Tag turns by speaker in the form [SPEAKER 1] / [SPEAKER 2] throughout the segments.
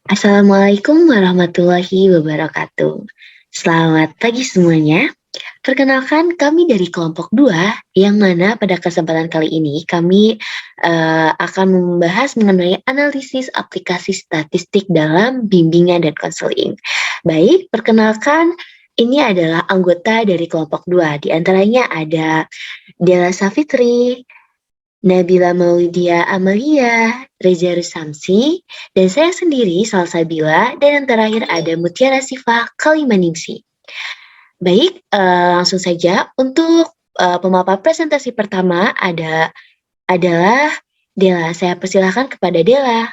[SPEAKER 1] Assalamualaikum warahmatullahi wabarakatuh. Selamat pagi semuanya. Perkenalkan kami dari kelompok 2, yang mana pada kesempatan kali ini kami akan membahas mengenai analisis aplikasi statistik dalam bimbingan dan konseling. Baik, perkenalkan ini adalah anggota dari kelompok 2. Di antaranya ada Dela Safitri, Nabila Maulidia Amalia, Reza Rusamsi, dan saya sendiri Salsabila, dan yang terakhir ada Mutiara Sifa Kalimaningsi. Baik, langsung saja untuk pemaparan presentasi pertama adalah Dela. Saya persilahkan kepada Dela.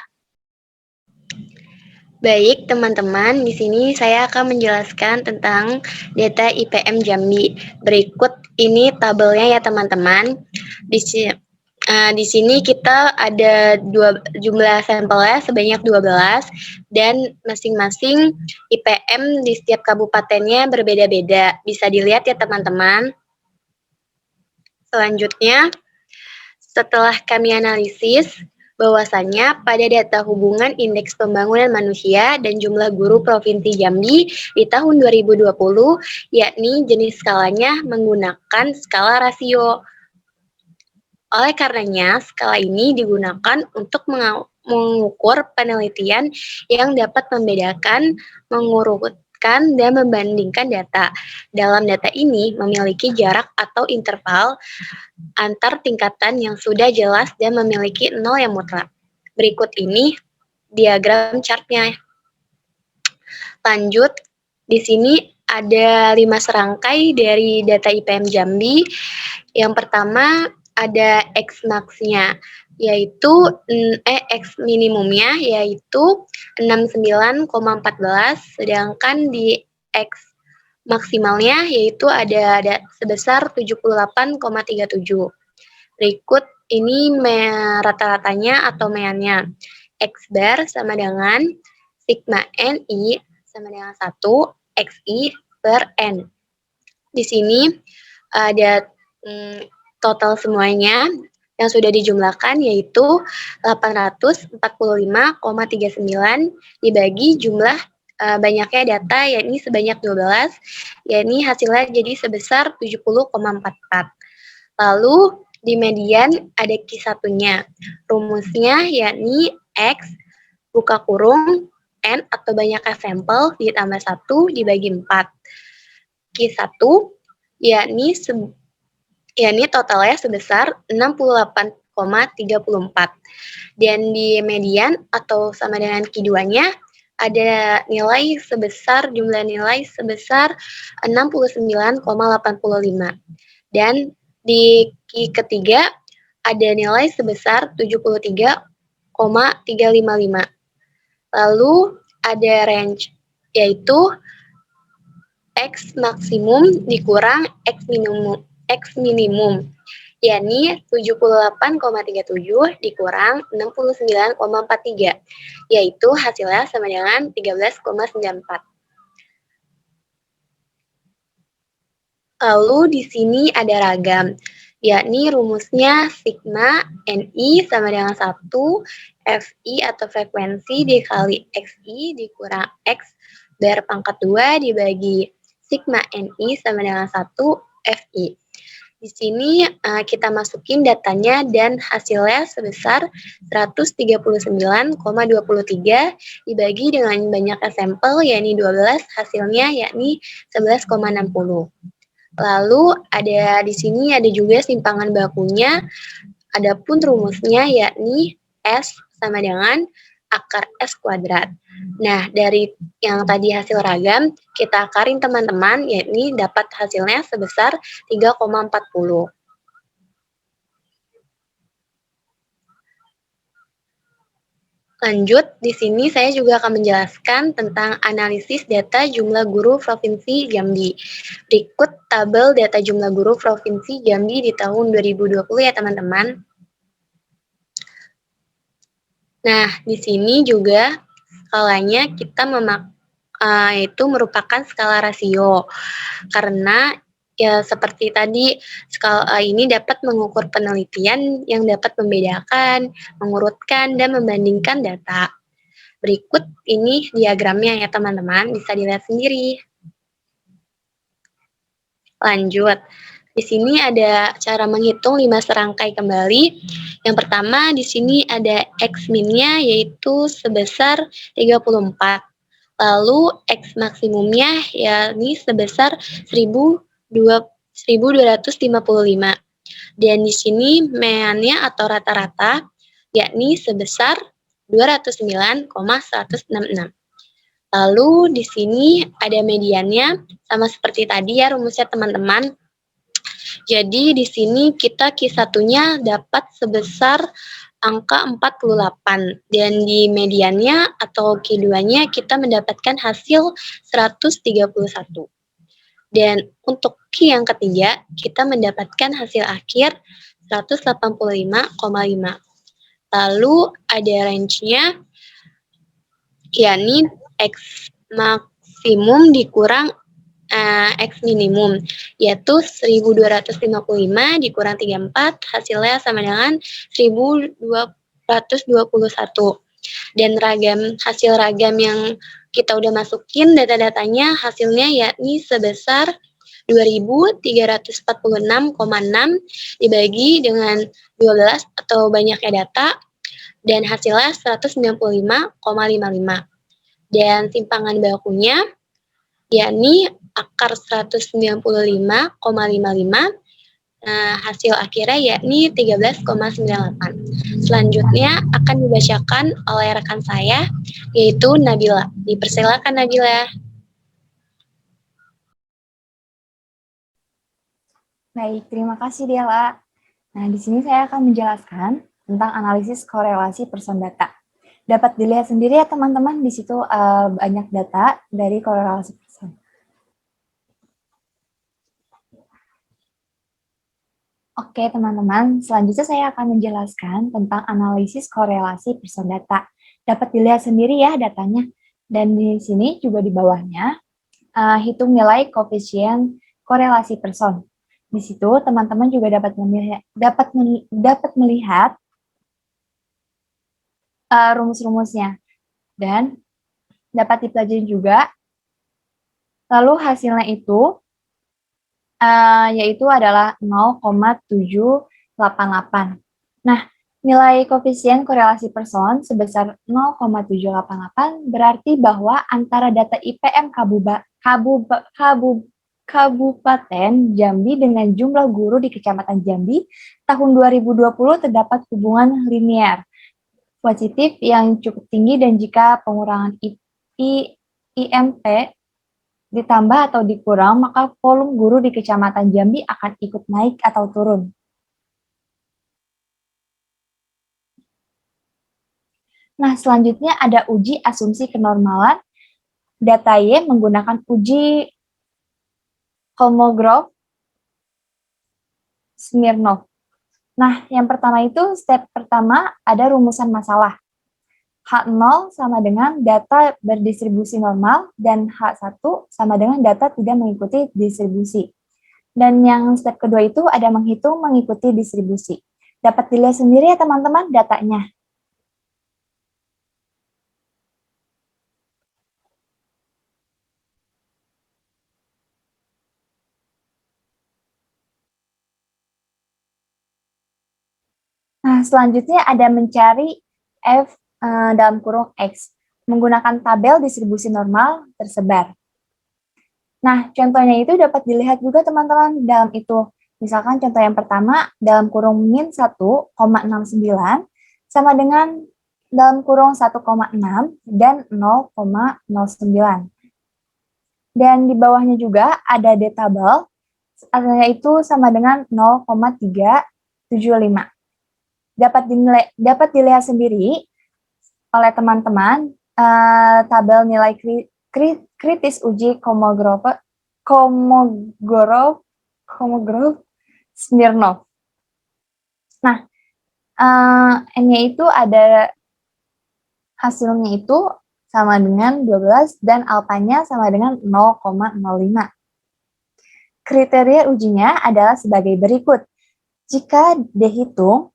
[SPEAKER 2] Baik, teman-teman, di sini saya akan menjelaskan tentang data IPM Jambi. Berikut ini tabelnya ya, teman-teman. Di sini kita ada jumlah sampelnya sebanyak 12 dan masing-masing IPM di setiap kabupatennya berbeda-beda. Bisa dilihat ya, teman-teman. Selanjutnya, setelah kami analisis, bahwasannya pada data hubungan indeks pembangunan manusia dan jumlah guru Provinsi Jambi di tahun 2020, yakni jenis skalanya menggunakan skala rasio. Oleh karenanya, skala ini digunakan untuk mengukur penelitian yang dapat membedakan, mengurutkan, dan membandingkan data. Dalam data ini memiliki jarak atau interval antar tingkatan yang sudah jelas dan memiliki nol yang mutlak. Berikut ini diagram chartnya. Lanjut, di sini ada 5 serangkai dari data IPM Jambi. Yang pertama ada X max-nya, yaitu X minimumnya yaitu 69,14, sedangkan di X maksimalnya yaitu ada sebesar 78,37. Berikut ini rata-ratanya atau meannya. X bar sama dengan sigma NI sama dengan 1 XI per N. Di sini ada total semuanya yang sudah dijumlahkan yaitu 845,39 dibagi jumlah banyaknya data yakni sebanyak 12, yakni hasilnya jadi sebesar 70,44. Lalu di median ada Q1-nya. Rumusnya yakni X buka kurung N atau banyaknya sampel ditambah 1 dibagi 4. Q1 yakni totalnya sebesar 68,34. Dan di median atau sama dengan Q2-nya ada jumlah nilai sebesar 69,85. Dan di Q ketiga ada nilai sebesar 73,355. Lalu ada range, yaitu X maksimum dikurang X minimum, yakni 78,37 dikurang 69,43, yaitu hasilnya sama dengan 13,94. Lalu di sini ada ragam, yakni rumusnya sigma NI sama dengan 1 FI atau frekuensi dikali XI dikurang X bar pangkat 2 dibagi sigma NI sama dengan 1 FI. Di sini kita masukin datanya dan hasilnya sebesar 139,23 dibagi dengan banyaknya sampel yakni 12, hasilnya yakni 11,60. Lalu ada di sini ada juga simpangan bakunya, adapun rumusnya yakni S sama dengan akar S kuadrat. Nah, dari yang tadi hasil ragam, kita akarin teman-teman, yakni dapat hasilnya sebesar 3,40. Lanjut, di sini saya juga akan menjelaskan tentang analisis data jumlah guru Provinsi Jambi. Berikut tabel data jumlah guru Provinsi Jambi di tahun 2020 ya teman-teman. Nah, di sini juga skalanya kita itu merupakan skala rasio. Karena ya seperti tadi, skala ini dapat mengukur penelitian yang dapat membedakan, mengurutkan, dan membandingkan data. Berikut ini diagramnya ya teman-teman, bisa dilihat sendiri. Lanjut. Di sini ada cara menghitung 5 serangkai kembali. Yang pertama di sini ada X min-nya yaitu sebesar 34. Lalu X maksimumnya yakni sebesar 1255. Dan di sini meannya atau rata-rata yakni sebesar 209,166. Lalu di sini ada mediannya, sama seperti tadi ya rumusnya teman-teman. Jadi di sini kita Q1-nya dapat sebesar angka 48 dan di mediannya atau Q2-nya kita mendapatkan hasil 131. Dan untuk Q yang ketiga, kita mendapatkan hasil akhir 185,5. Lalu ada range-nya, yakni X maksimum dikurang X minimum, yaitu 1255 dikurang 34, hasilnya sama dengan 1221. Dan hasil ragam yang kita udah masukin data-datanya, hasilnya yakni sebesar 2346,6 dibagi dengan 12 atau banyaknya data, dan hasilnya 195,55. Dan simpangan bakunya yakni akar 195,55, hasil akhirnya yakni 13,98. Selanjutnya akan dibacakan oleh rekan saya, yaitu Nabila. Dipersilakan Nabila.
[SPEAKER 3] Baik, terima kasih Dela. Nah, di sini saya akan menjelaskan tentang analisis korelasi person data. Dapat dilihat sendiri ya teman-teman, di situ banyak data dari korelasi person. Oke teman-teman, selanjutnya saya akan menjelaskan tentang analisis korelasi person data. Dapat dilihat sendiri ya datanya. Dan di sini juga di bawahnya, hitung nilai koefisien korelasi person. Di situ teman-teman juga dapat melihat rumus-rumusnya dan dapat dipelajari juga. Lalu hasilnya itu yaitu adalah 0,788. Nah, nilai koefisien korelasi person sebesar 0,788 berarti bahwa antara data IPM Kabupaten Jambi dengan jumlah guru di Kecamatan Jambi tahun 2020 terdapat hubungan linear positif yang cukup tinggi, dan jika pengurangan IMP ditambah atau dikurang, maka volume guru di Kecamatan Jambi akan ikut naik atau turun. Nah, selanjutnya ada uji asumsi kenormalan data Y menggunakan uji Kolmogorov Smirnov. Nah, yang pertama itu, step pertama ada rumusan masalah. H0 sama dengan data berdistribusi normal, dan H1 sama dengan data tidak mengikuti distribusi. Dan yang step kedua itu ada menghitung mengikuti distribusi. Dapat dilihat sendiri ya teman-teman datanya. Nah, selanjutnya ada mencari F dalam kurung X menggunakan tabel distribusi normal tersebar. Nah, contohnya itu dapat dilihat juga teman-teman dalam itu. Misalkan contoh yang pertama, dalam kurung min 1,69 sama dengan dalam kurung 1,6 dan 0,09. Dan di bawahnya juga ada D-tabel, artinya itu sama dengan 0,375. Dapat dilihat sendiri oleh teman-teman tabel nilai kritis uji Kolmogorov Smirnov. Nah, N-nya itu ada hasilnya itu sama dengan 12 dan alfanya sama dengan 0,05. Kriteria ujinya adalah sebagai berikut. Jika dihitung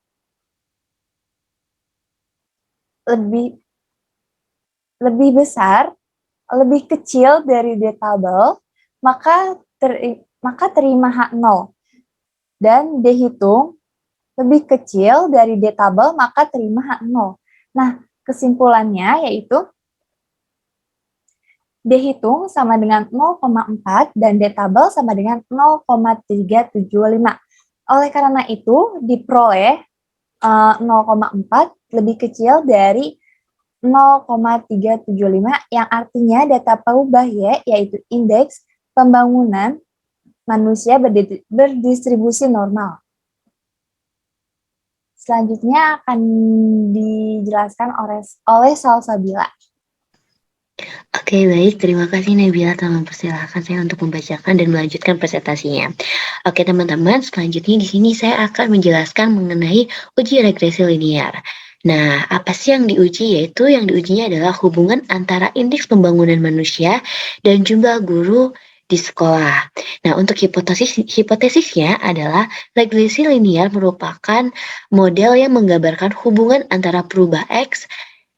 [SPEAKER 3] lebih lebih besar, lebih kecil dari D tabel, maka terima H0. Dan D hitung lebih kecil dari D tabel, maka terima H0. Nah, kesimpulannya yaitu D hitung sama dengan 0,4 dan D tabel sama dengan 0,375. Oleh karena itu, diperoleh 0,4 lebih kecil dari 0,375 yang artinya data peubah Y, yaitu indeks pembangunan manusia berdistribusi normal. Selanjutnya akan dijelaskan oleh Salsabila.
[SPEAKER 1] Oke, baik. Terima kasih Nabila telah mempersilahkan saya untuk membacakan dan melanjutkan presentasinya. Oke, teman-teman, selanjutnya di sini saya akan menjelaskan mengenai uji regresi linear. Nah, apa sih yang diuji? Yaitu yang diujinya adalah hubungan antara indeks pembangunan manusia dan jumlah guru di sekolah. Nah, untuk hipotesisnya adalah regresi linear merupakan model yang menggambarkan hubungan antara perubahan X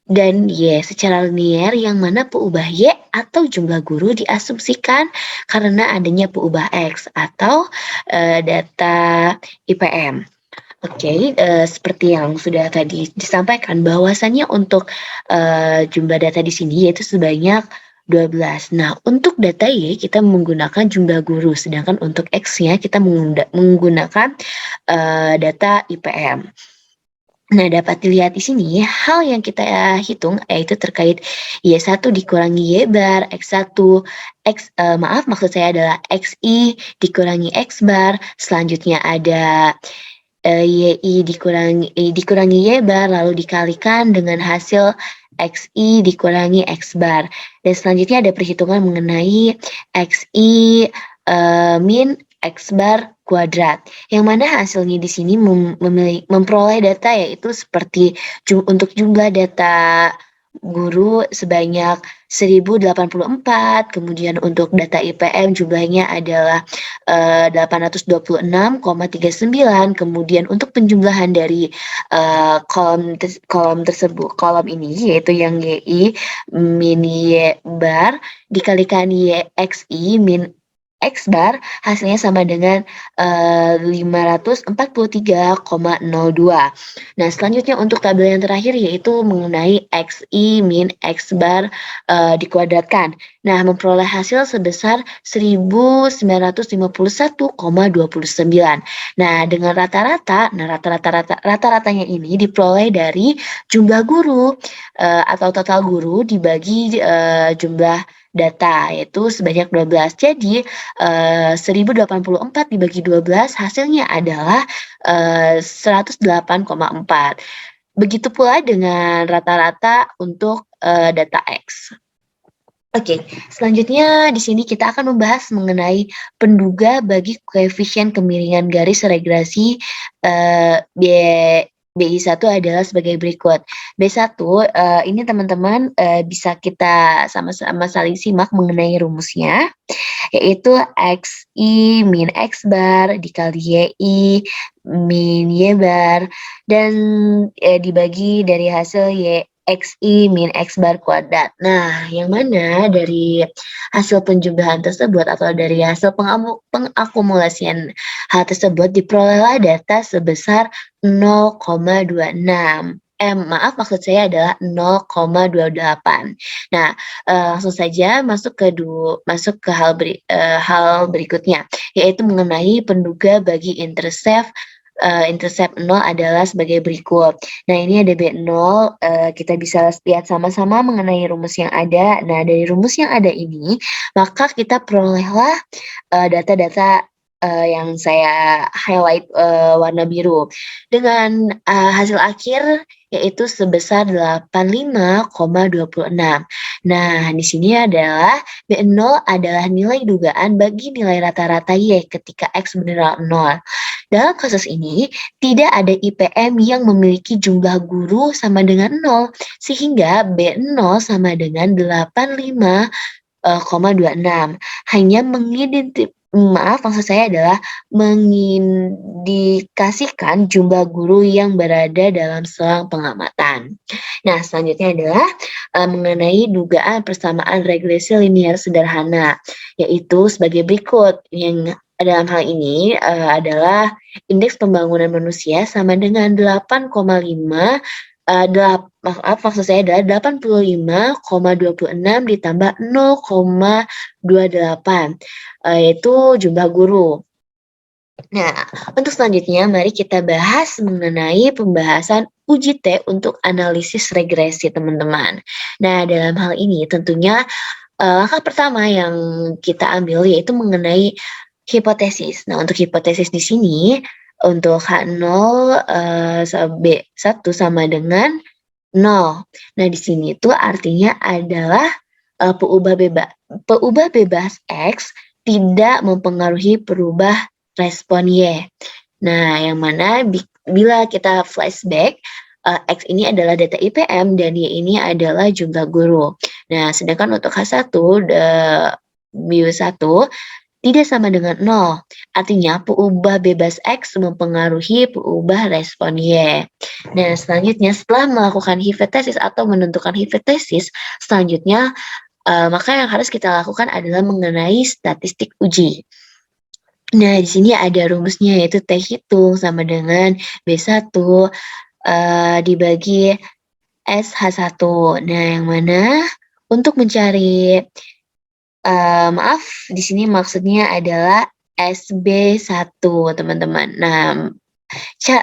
[SPEAKER 1] dan Y secara linear yang mana peubah Y atau jumlah guru diasumsikan karena adanya peubah X atau data IPM. Oke, seperti yang sudah tadi disampaikan bahwasannya untuk jumlah data di sini yaitu sebanyak 12. Nah, untuk data Y kita menggunakan jumlah guru, sedangkan untuk X-nya kita menggunakan data IPM. Nah, dapat dilihat di sini hal yang kita hitung yaitu terkait Y1 dikurangi Y bar, X1, maksud saya adalah XI dikurangi X bar, selanjutnya ada YI dikurangi Y bar, lalu dikalikan dengan hasil XI dikurangi X bar. Dan selanjutnya ada perhitungan mengenai XI min X bar kuadrat, yang mana hasilnya di sini memperoleh data yaitu seperti untuk jumlah data guru sebanyak 1084, kemudian untuk data IPM jumlahnya adalah 826,39, kemudian untuk penjumlahan dari kolom tersebut, kolom ini yaitu yang YI min Y bar dikalikan YXI min X bar hasilnya sama dengan 543,02. Nah, selanjutnya untuk tabel yang terakhir yaitu mengenai XI min X bar dikuadratkan. Nah, memperoleh hasil sebesar 1951,29. Nah, dengan rata-ratanya ini diperoleh dari jumlah guru atau total guru dibagi jumlah data yaitu sebanyak 12. Jadi 1084 dibagi 12 hasilnya adalah 108,4. Begitu pula dengan rata-rata untuk data X. Oke, selanjutnya di sini kita akan membahas mengenai penduga bagi koefisien kemiringan garis regresi BI1 adalah sebagai berikut. B1 ini teman-teman bisa kita sama-sama saling simak mengenai rumusnya, yaitu XI min X bar dikali YI min Y bar dan dibagi dari hasil XI min X bar kuadrat. Nah, yang mana dari hasil penjumlahan tersebut atau dari hasil pengakumulasian hal tersebut diperolehlah data sebesar 0,26. Maksud saya adalah 0,28. Nah, langsung saja masuk ke hal berikutnya, yaitu mengenai penduga bagi intercept 0 adalah sebagai berikut. Nah, ini ada B0, kita bisa lihat sama-sama mengenai rumus yang ada. Nah, dari rumus yang ada ini, maka kita perolehlah data-data yang saya highlight warna biru dengan hasil akhir yaitu sebesar 85,26. Nah, di sini adalah B0 adalah nilai dugaan bagi nilai rata-rata Y ketika X benar 0. Dalam kasus ini, tidak ada IPM yang memiliki jumlah guru sama dengan 0, sehingga B0 sama dengan 85,26. Hanya maksud saya adalah mengindikasikan jumlah guru yang berada dalam selang pengamatan. Nah, selanjutnya adalah mengenai dugaan persamaan regresi linear sederhana, yaitu sebagai berikut. Yang dalam hal ini adalah indeks pembangunan manusia sama dengan 8,5 maksud saya adalah 85,26 ditambah 0,28, yaitu jumlah guru. Nah, untuk selanjutnya mari kita bahas mengenai pembahasan uji T untuk analisis regresi, teman-teman. Nah, dalam hal ini tentunya langkah pertama yang kita ambil yaitu mengenai hipotesis. Nah, untuk hipotesis di sini untuk H0 B1 sama dengan 0. Nah, di sini itu artinya adalah peubah bebas X tidak mempengaruhi perubah respon Y. Nah, yang mana bila kita flashback, X ini adalah data IPM dan Y ini adalah jumlah guru. Nah, sedangkan untuk H1 BU1 tidak sama dengan 0. Artinya peubah bebas X mempengaruhi peubah respon Y. Nah, selanjutnya setelah melakukan hipotesis atau menentukan hipotesis, selanjutnya maka yang harus kita lakukan adalah mengenai statistik uji. Nah, di sini ada rumusnya yaitu T hitung sama dengan B1 dibagi SH1. Nah, yang mana untuk mencari di sini maksudnya adalah SB1, teman-teman. Nah,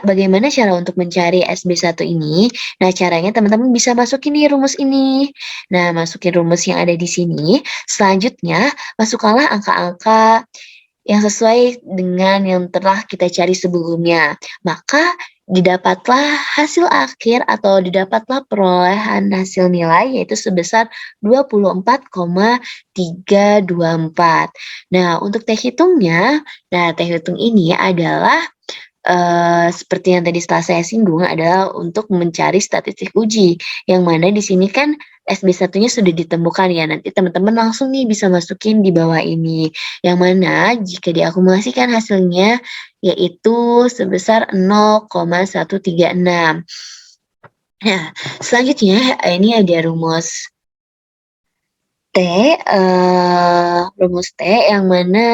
[SPEAKER 1] bagaimana cara untuk mencari SB1 ini? Nah, caranya teman-teman bisa masukin nih rumus ini. Nah, masukin rumus yang ada di sini. Selanjutnya, masukkanlah angka-angka yang sesuai dengan yang telah kita cari sebelumnya. Maka didapatlah hasil akhir atau didapatlah perolehan hasil nilai yaitu sebesar 24,324. Nah, untuk T hitungnya, T hitung ini adalah seperti yang tadi setelah saya singgung adalah untuk mencari statistik uji, yang mana di sini kan SB1-nya sudah ditemukan ya, nanti teman-teman langsung nih bisa masukin di bawah ini, yang mana jika diakumulasikan hasilnya yaitu sebesar 0,136. Nah, selanjutnya ini ada rumus T yang mana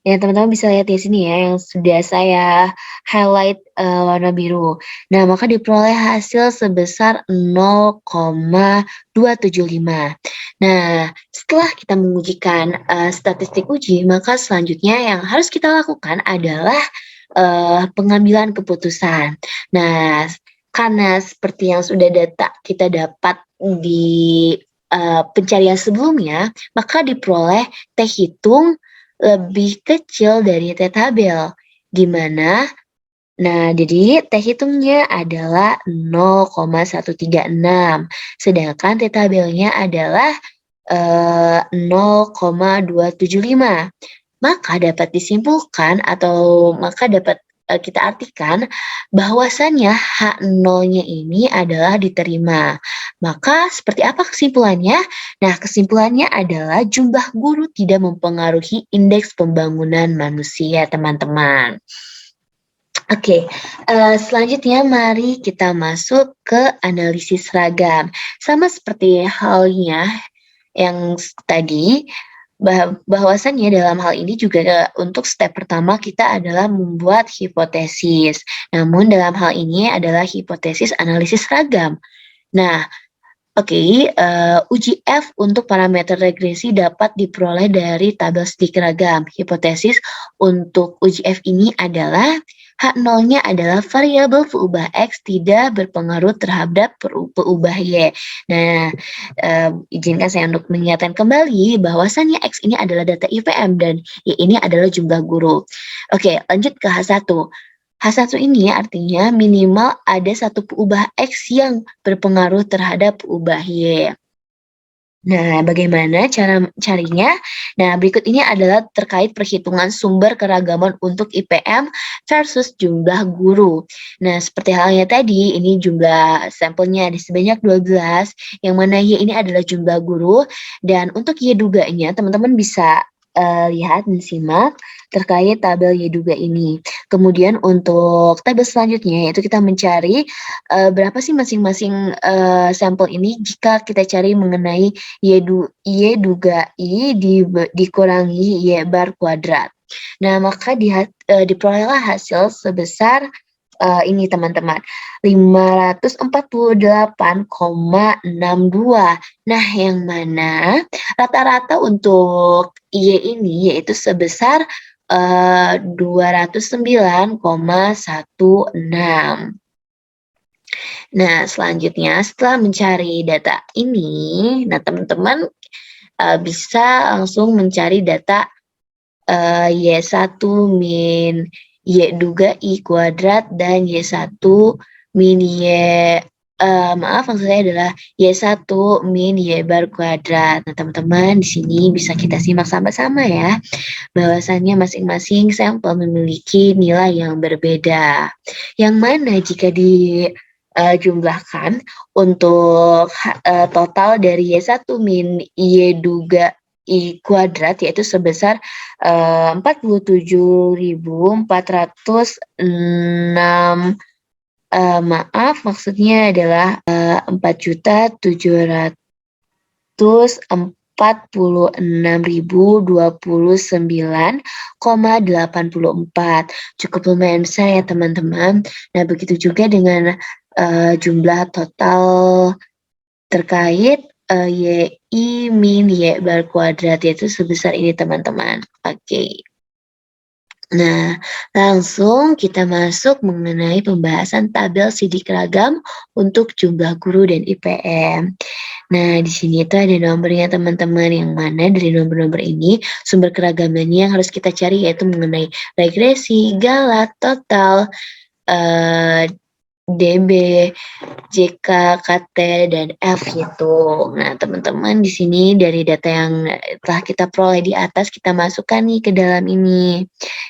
[SPEAKER 1] ya teman-teman bisa lihat di sini ya yang sudah saya highlight warna biru. Nah, maka diperoleh hasil sebesar 0,275. Nah, setelah kita mengujikan statistik uji, maka selanjutnya yang harus kita lakukan adalah pengambilan keputusan. Nah, karena seperti yang sudah kita dapat di pencarian sebelumnya, maka diperoleh T hitung lebih kecil dari T tabel. Gimana? Nah, jadi T hitungnya adalah 0,136, sedangkan T tabelnya adalah 0,275. Maka dapat disimpulkan atau maka dapat kita artikan bahwasannya H0-nya ini adalah diterima. Maka seperti apa kesimpulannya? Nah, kesimpulannya adalah jumlah guru tidak mempengaruhi indeks pembangunan manusia, teman-teman. Oke, selanjutnya mari kita masuk ke analisis seragam. Sama seperti halnya yang tadi, bahwasannya dalam hal ini juga untuk step pertama kita adalah membuat hipotesis. Namun dalam hal ini adalah hipotesis analisis seragam. Nah, uji F untuk parameter regresi dapat diperoleh dari tabel studi ragam. Hipotesis untuk uji F ini adalah H0-nya adalah variabel peubah X tidak berpengaruh terhadap peubah Y. Nah, izinkan saya untuk mengingatkan kembali bahwasannya X ini adalah data IPM dan Y ini adalah jumlah guru. Oke, lanjut ke H1. H1 ini artinya minimal ada satu peubah X yang berpengaruh terhadap peubah Y. Nah, bagaimana carinya? Nah, berikut ini adalah terkait perhitungan sumber keragaman untuk IPM versus jumlah guru. Nah, seperti halnya tadi, ini jumlah sampelnya ada sebanyak 12, yang mana Y ini adalah jumlah guru, dan untuk Y duganya, teman-teman bisa lihat dan simak terkait tabel Y2 ini. Kemudian untuk tabel selanjutnya yaitu kita mencari berapa sih masing-masing sampel ini jika kita cari mengenai Y duga I dikurangi Y bar kuadrat. Nah, maka diperolehlah hasil sebesar ini teman-teman, 548,62. Nah, yang mana rata-rata untuk Y ini yaitu sebesar 209,16. Nah, selanjutnya setelah mencari data ini, nah teman-teman bisa langsung mencari data Y1 min Y duga I kuadrat dan Y1 min maksud saya adalah Y1 min Y bar kuadrat. Nah, teman-teman di sini bisa kita simak sama-sama ya, bahwasannya masing-masing sampel memiliki nilai yang berbeda. Yang mana jika dijumlahkan untuk total dari Y1 min Y duga I kuadrat yaitu sebesar 47.406, maksudnya adalah 4.746.029,84. Cukup lumayan besar ya teman-teman. Nah, begitu juga dengan jumlah total terkait Y min Y bar kuadrat yaitu sebesar ini teman-teman. Oke. Nah, langsung kita masuk mengenai pembahasan tabel sidik ragam untuk jumlah guru dan IPM. Nah, di sini itu ada nomornya teman-teman, yang mana dari nomor-nomor ini sumber keragamannya yang harus kita cari yaitu mengenai regresi, galat, total, DB, JK, KT, dan F gitu. Nah, teman-teman di sini dari data yang telah kita peroleh di atas kita masukkan nih ke dalam ini.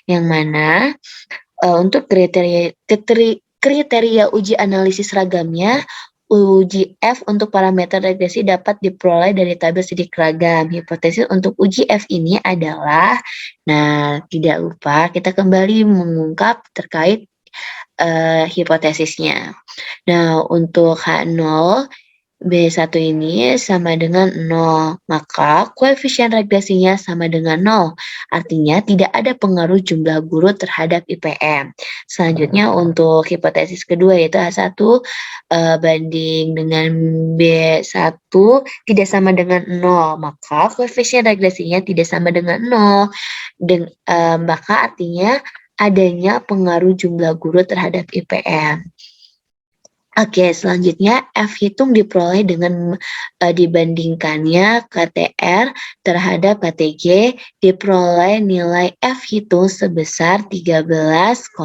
[SPEAKER 1] Yang mana untuk kriteria uji analisis ragamnya, uji F untuk parameter regresi dapat diperoleh dari tabel sidik ragam. Hipotesis untuk uji F ini adalah, nah tidak lupa kita kembali mengungkap terkait hipotesisnya. Nah, untuk H0, B1 ini sama dengan 0, maka koefisien regresinya sama dengan 0. Artinya tidak ada pengaruh jumlah guru terhadap IPM. Selanjutnya untuk hipotesis kedua yaitu H1 banding dengan B1 tidak sama dengan 0, maka koefisien regresinya tidak sama dengan 0. Maka artinya adanya pengaruh jumlah guru terhadap IPM. Oke, selanjutnya F hitung diperoleh dengan dibandingkannya KTR terhadap KTG, diperoleh nilai F hitung sebesar 13,86.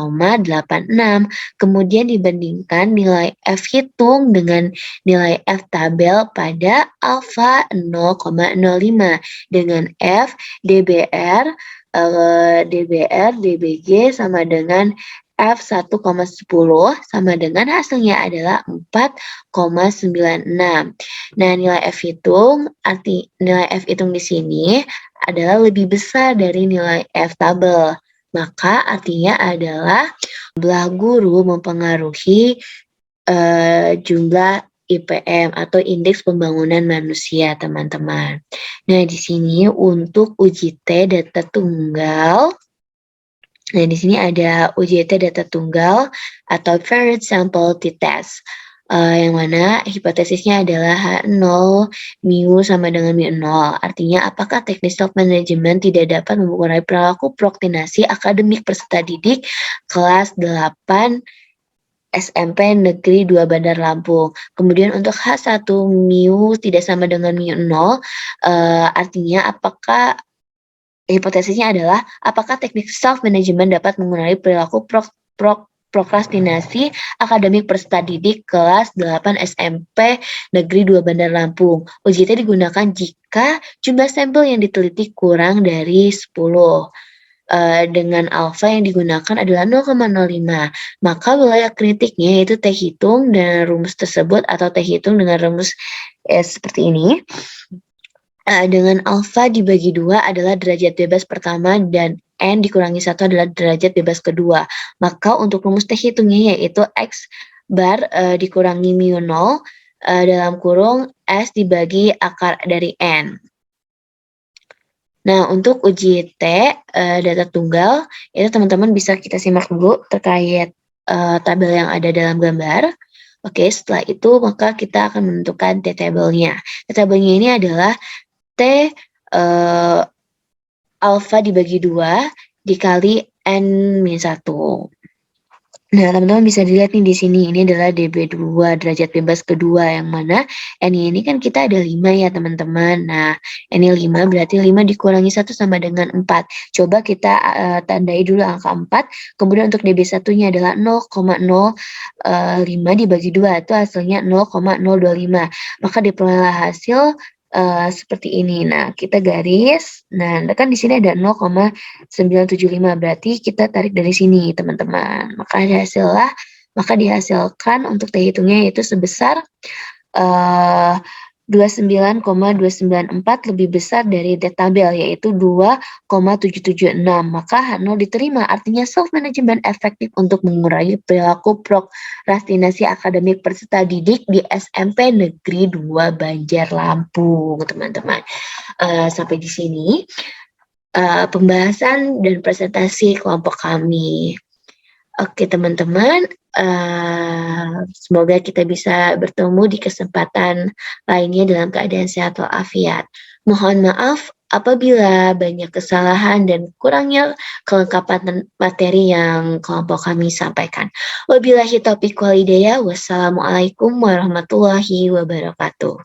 [SPEAKER 1] Kemudian dibandingkan nilai F hitung dengan nilai F tabel pada alfa 0,05 dengan F DBR, DBG sama dengan F1,10 sama dengan hasilnya adalah 4,96. Nah, nilai F hitung di sini adalah lebih besar dari nilai F tabel. Maka artinya adalah jumlah guru mempengaruhi jumlah IPM atau indeks pembangunan manusia, teman-teman. Nah, di sini untuk uji T data tunggal. Nah, di sini ada UJT data tunggal atau varied sample t-test. Yang mana hipotesisnya adalah H0 mu sama dengan mu 0. Artinya apakah teknik self-management tidak dapat mengurangi perilaku prokrastinasi akademik peserta didik kelas 8 SMP Negeri 2 Bandar Lampung. Kemudian untuk H1 mu tidak sama dengan mu 0, artinya apakah hipotesisnya adalah apakah teknik self-management dapat mengurangi perilaku prokrastinasi akademik peserta didik kelas 8 SMP Negeri 2 Bandar Lampung. UJT digunakan jika jumlah sampel yang diteliti kurang dari 10. Dengan alfa yang digunakan adalah 0,05. Maka wilayah kritiknya yaitu T hitung dengan rumus tersebut atau T hitung dengan rumus seperti ini. dengan alfa dibagi 2 adalah derajat bebas pertama dan N dikurangi 1 adalah derajat bebas kedua. Maka untuk rumus T hitungnya yaitu X bar dikurangi mu 0 dalam kurung S dibagi akar dari N. Nah, untuk uji T data tunggal, itu teman-teman bisa kita simak dulu terkait tabel yang ada dalam gambar. Oke, setelah itu maka kita akan menentukan T-tabelnya. T-tabelnya ini adalah T alfa dibagi 2 dikali N-1. Nah, teman-teman bisa dilihat nih di sini, ini adalah DB2, derajat bebas kedua, yang mana N ini kan kita ada 5 ya teman-teman. Nah, ini 5 berarti 5 dikurangi 1 sama dengan 4. Coba kita tandai dulu angka 4, kemudian untuk DB1-nya adalah 0,05 dibagi 2, itu hasilnya 0,025. Maka diperolehlah hasil seperti ini. Nah, kita garis. Nah, kan di sini ada 0,975, berarti kita tarik dari sini, teman-teman. Maka dihasilkan untuk T hitungnya yaitu sebesar 29,294 lebih besar dari T tabel yaitu 2,776. Maka H0 diterima, artinya self-management efektif untuk mengurangi perilaku prokrastinasi akademik peserta didik di SMP Negeri 2 Banjar Lampung, teman-teman. Sampai di sini pembahasan dan presentasi kelompok kami. Oke teman-teman, semoga kita bisa bertemu di kesempatan lainnya dalam keadaan sehat walafiat. Mohon maaf apabila banyak kesalahan dan kurangnya kelengkapan materi yang kelompok kami sampaikan. Wabillahi taufiq wal hidayah. Wassalamualaikum warahmatullahi wabarakatuh.